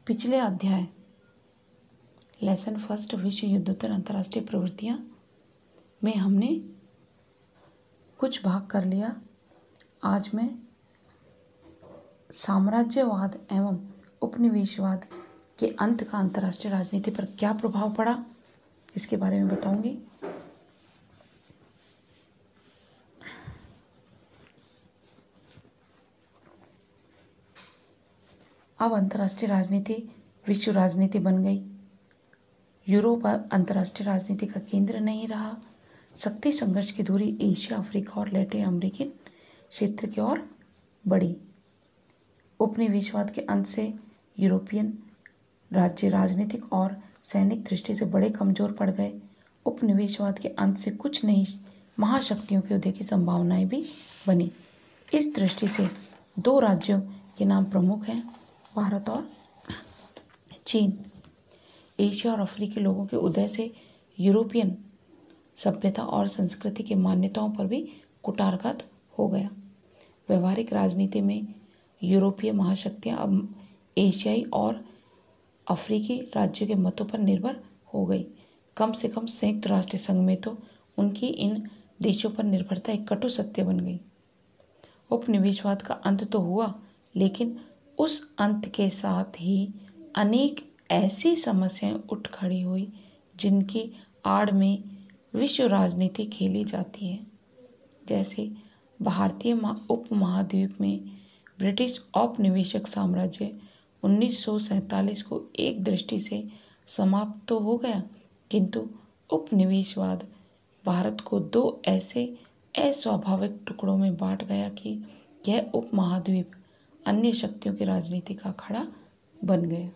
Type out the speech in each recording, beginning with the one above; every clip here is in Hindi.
पिछले अध्याय लेसन फर्स्ट विश्व युद्धोत्तर अंतर्राष्ट्रीय प्रवृत्तियां में हमने कुछ भाग कर लिया। आज मैं साम्राज्यवाद एवं उपनिवेशवाद के अंत का अंतर्राष्ट्रीय राजनीति पर क्या प्रभाव पड़ा इसके बारे में बताऊंगी। अब अंतर्राष्ट्रीय राजनीति विश्व राजनीति बन गई। यूरोप अंतर्राष्ट्रीय राजनीति का केंद्र नहीं रहा। शक्ति संघर्ष की दूरी एशिया, अफ्रीका और लैटिन अमेरिकी क्षेत्र की ओर बढ़ी। उपनिवेशवाद के अंत से यूरोपियन राज्य राजनीतिक और सैनिक दृष्टि से बड़े कमजोर पड़ गए। उपनिवेशवाद के अंत से कुछ नई महाशक्तियों के उदय की संभावनाएं भी बनी। इस दृष्टि से दो राज्यों के नाम प्रमुख हैं, भारत और चीन। एशिया और अफ्रीकी लोगों के उदय से यूरोपियन सभ्यता और संस्कृति की मान्यताओं पर भी कुठाराघात हो गया। व्यवहारिक राजनीति में यूरोपीय महाशक्तियां अब एशियाई और अफ्रीकी राज्यों के मतों पर निर्भर हो गई। कम से कम संयुक्त राष्ट्र संघ में तो उनकी इन देशों पर निर्भरता एक कटु सत्य बन गई। उपनिवेशवाद का अंत तो हुआ, लेकिन उस अंत के साथ ही अनेक ऐसी समस्याएं उठ खड़ी हुई जिनकी आड़ में विश्व राजनीति खेली जाती है। जैसे भारतीय उपमहाद्वीप में ब्रिटिश औपनिवेशिक साम्राज्य 1947 को एक दृष्टि से समाप्त तो हो गया, किंतु उपनिवेशवाद भारत को दो ऐसे अस्वाभाविक टुकड़ों में बांट गया कि यह उपमहाद्वीप अन्य शक्तियों की राजनीति का अखाड़ा बन गया।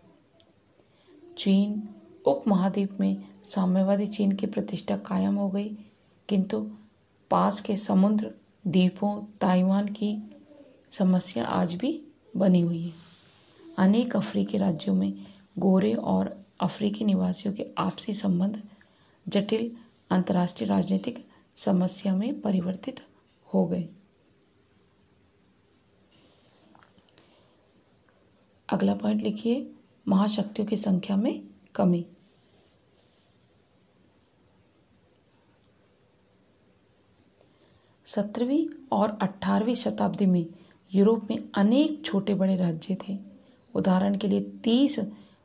चीन उपमहाद्वीप में साम्यवादी चीन की प्रतिष्ठा कायम हो गई, किंतु पास के समुद्र द्वीपों ताइवान की समस्या आज भी बनी हुई है। अनेक अफ्रीकी राज्यों में गोरे और अफ्रीकी निवासियों के आपसी संबंध जटिल अंतर्राष्ट्रीय राजनीतिक समस्या में परिवर्तित हो गए। अगला पॉइंट लिखिए, महाशक्तियों की संख्या में कमी। सत्रहवीं और 18वीं शताब्दी में यूरोप में अनेक छोटे बड़े राज्य थे। उदाहरण के लिए 30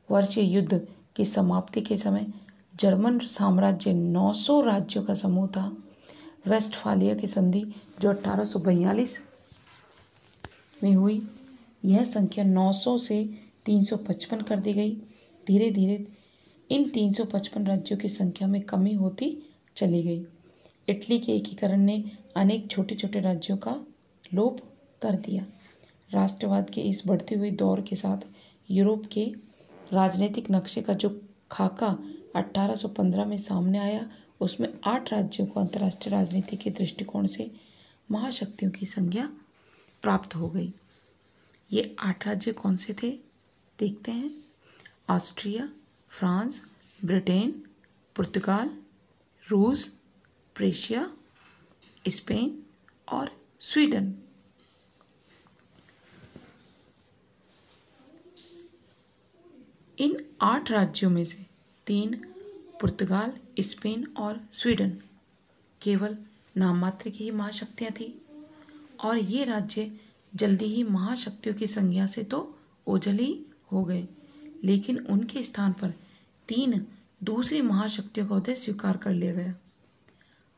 वर्षीय युद्ध की समाप्ति के समय जर्मन साम्राज्य 900 राज्यों का समूह था। वेस्टफालिया की संधि जो 1842 में हुई, यह संख्या 900 से 355 कर दी गई। धीरे धीरे इन 355 राज्यों की संख्या में कमी होती चली गई। इटली के एकीकरण ने अनेक छोटे छोटे राज्यों का लोप कर दिया। राष्ट्रवाद के इस बढ़ते हुए दौर के साथ यूरोप के राजनीतिक नक्शे का जो खाका 1815 में सामने आया, उसमें 8 राज्यों को अंतर्राष्ट्रीय राजनीति के दृष्टिकोण से महाशक्तियों की संज्ञा प्राप्त हो गई। ये 8 राज्य कौन से थे देखते हैं। ऑस्ट्रिया, फ्रांस, ब्रिटेन, पुर्तगाल, रूस, प्रेशिया, स्पेन और स्वीडन। इन 8 राज्यों में से 3 पुर्तगाल, स्पेन और स्वीडन केवल नाम मात्र की ही महाशक्तियां थी और ये राज्य जल्दी ही महाशक्तियों की संज्ञा से तो ओझल ही हो गए। लेकिन उनके स्थान पर 3 दूसरी महाशक्तियों का उदय स्वीकार कर लिया गया।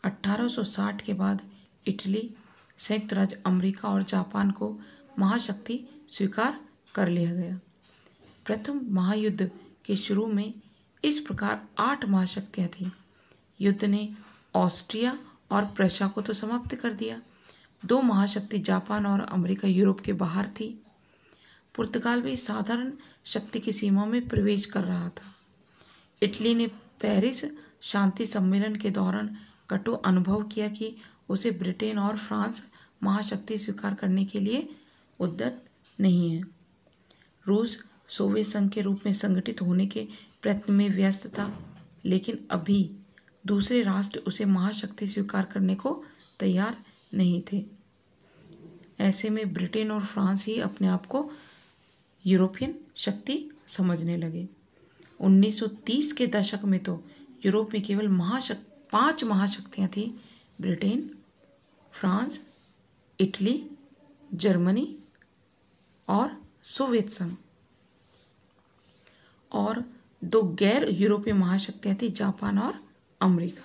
1860 के बाद इटली, संयुक्त राज्य अमेरिका और जापान को महाशक्ति स्वीकार कर लिया गया। प्रथम महायुद्ध के शुरू में इस प्रकार 8 महाशक्तियां थीं। युद्ध ने ऑस्ट्रिया और प्रशा को तो समाप्त कर दिया। 2 महाशक्ति जापान और अमेरिका यूरोप के बाहर थी। पुर्तगाल भी साधारण शक्ति की सीमा में प्रवेश कर रहा था। इटली ने पेरिस शांति सम्मेलन के दौरान कटु अनुभव किया कि उसे ब्रिटेन और फ्रांस महाशक्ति स्वीकार करने के लिए उद्यत नहीं है। रूस सोवियत संघ के रूप में संगठित होने के प्रयत्न में व्यस्त था, लेकिन अभी दूसरे राष्ट्र उसे महाशक्ति स्वीकार करने को तैयार नहीं थे। ऐसे में ब्रिटेन और फ्रांस ही अपने आप को यूरोपियन शक्ति समझने लगे। 1930 के दशक में तो यूरोप में केवल 5 महाशक्तियाँ थीं: ब्रिटेन, फ्रांस, इटली, जर्मनी और सोवियत संघ। और 2 गैर यूरोपीय महाशक्तियाँ थीं, जापान और अमेरिका।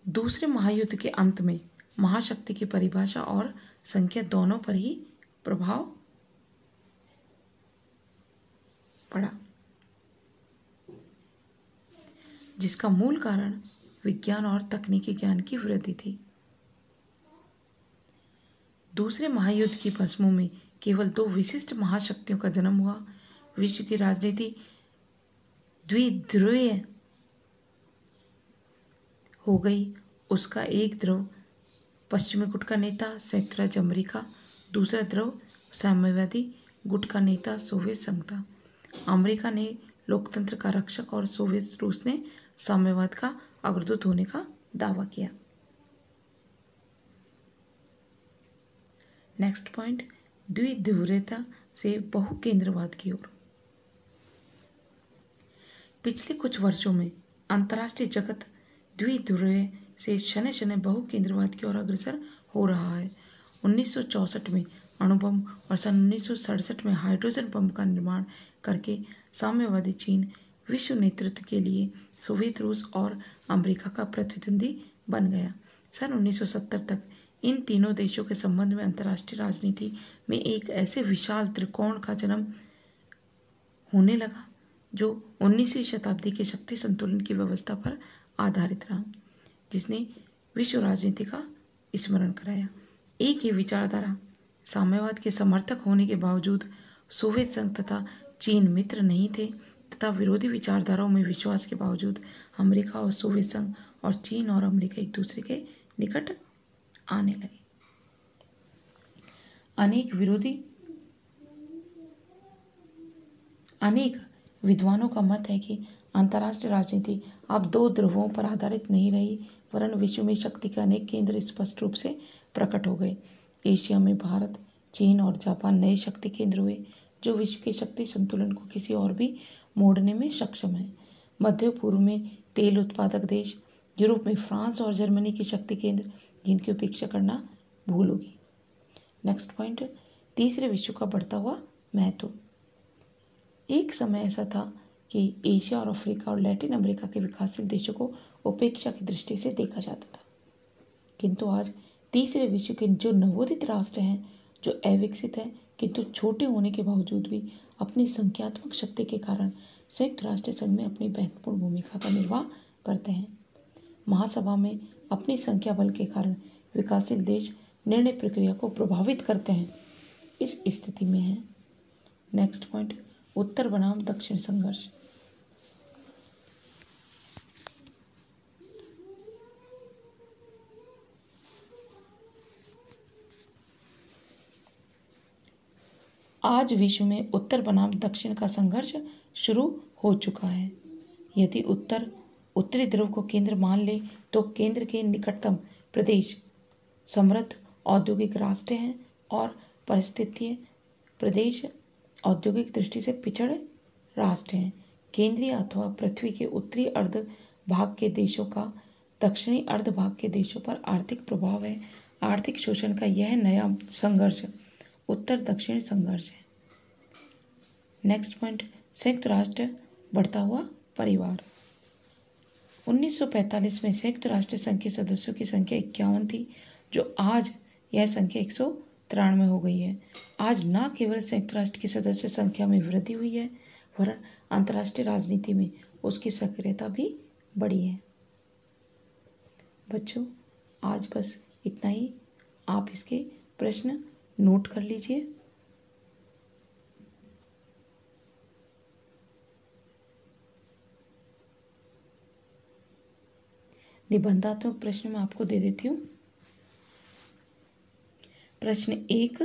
दूसरे महायुद्ध के अंत में महाशक्ति की परिभाषा और संख्या दोनों पर ही प्रभाव पड़ा, जिसका मूल कारण विज्ञान और तकनीकी ज्ञान की वृद्धि थी। दूसरे महायुद्ध की पश्चिमों में केवल 2 विशिष्ट महाशक्तियों का जन्म हुआ। विश्व की राजनीति द्विध्रुवीय हो गई। उसका एक ध्रुव पश्चिमी गुट का नेता संयुक्त राज्य अमेरिका, दूसरा ध्रुव साम्यवादी गुट का नेता सोवियत संघ था। अमेरिका ने लोकतंत्र का रक्षक और सोवियत रूस ने साम्यवाद का अग्रदूत होने का दावा किया। नेक्स्ट पॉइंट, द्विध्रुवीयता से बहुकेंद्रवाद की ओर। पिछले कुछ वर्षों में अंतर्राष्ट्रीय जगत द्विध्रुवीय से शनै शनै बहुकेंद्रवाद की ओर अग्रसर हो रहा है। 1964 में अणुबम और सन 1967 में हाइड्रोजन बम का निर्माण करके साम्यवादी चीन विश्व नेतृत्व के लिए सोवियत रूस और अमेरिका का प्रतिद्वंदी बन गया। सन 1970 तक इन तीनों देशों के संबंध में अंतर्राष्ट्रीय राजनीति में एक ऐसे विशाल त्रिकोण का जन्म होने लगा जो 19वीं शताब्दी के शक्ति संतुलन की व्यवस्था पर आधारित रहा, जिसने विश्व राजनीति का स्मरण कराया। एक ही विचारधारा साम्यवाद के समर्थक होने के बावजूद सोवियत संघ तथा चीन मित्र नहीं थे, तथा विरोधी विचारधाराओं में विश्वास के बावजूद अमेरिका और सोवियत संघ और चीन और अमेरिका एक दूसरे के निकट आने लगे। अनेक विद्वानों का मत है कि अंतर्राष्ट्रीय राजनीति अब 2 ध्रुवों पर आधारित नहीं रही, वरन विश्व में शक्ति के अनेक केंद्र स्पष्ट रूप से प्रकट हो गए। एशिया में भारत, चीन और जापान नए शक्ति केंद्र हुए, जो विश्व के शक्ति संतुलन को किसी और भी मोड़ने में सक्षम है। मध्य पूर्व में तेल उत्पादक देश, यूरोप में फ्रांस और जर्मनी के शक्ति केंद्र, जिनकी उपेक्षा करना भूल होगी। नेक्स्ट पॉइंट, तीसरे विश्व का बढ़ता हुआ महत्व। एक समय ऐसा था कि एशिया और अफ्रीका और लैटिन अमेरिका के विकासशील देशों को उपेक्षा की दृष्टि से देखा जाता था, किंतु आज तीसरे विश्व के जो नवोदित राष्ट्र हैं, जो अविकसित हैं किंतु छोटे होने के बावजूद भी अपनी संख्यात्मक शक्ति के कारण संयुक्त राष्ट्र संघ में अपनी महत्वपूर्ण भूमिका का निर्वाह करते हैं। महासभा में अपनी संख्या बल के कारण विकासशील देश निर्णय प्रक्रिया को प्रभावित करते हैं, इस स्थिति में है। नेक्स्ट पॉइंट, उत्तर बनाम दक्षिण संघर्ष। आज विश्व में उत्तर बनाम दक्षिण का संघर्ष शुरू हो चुका है। यदि उत्तरी ध्रुव को केंद्र मान ले तो केंद्र के निकटतम प्रदेश समृद्ध औद्योगिक राष्ट्र हैं और परिस्थितियाँ प्रदेश औद्योगिक दृष्टि से पिछड़े राष्ट्र हैं। केंद्रीय अथवा पृथ्वी के उत्तरी अर्ध भाग के देशों का दक्षिणी अर्ध भाग के देशों पर आर्थिक प्रभाव है। आर्थिक शोषण का यह नया संघर्ष उत्तर दक्षिण संघर्ष है। नेक्स्ट पॉइंट, संयुक्त राष्ट्र बढ़ता हुआ परिवार। 1945 में संयुक्त राष्ट्र संघ के सदस्यों की संख्या 51 थी, जो आज यह संख्या 193 हो गई है। आज न केवल संयुक्त राष्ट्र की सदस्य संख्या में वृद्धि हुई है, वरन अंतर्राष्ट्रीय राजनीति में उसकी सक्रियता भी बढ़ी है। बच्चों, आज बस इतना ही। आप इसके प्रश्न नोट कर लीजिए। निबंधात्मक प्रश्न मैं आपको दे देती हूँ। प्रश्न 1,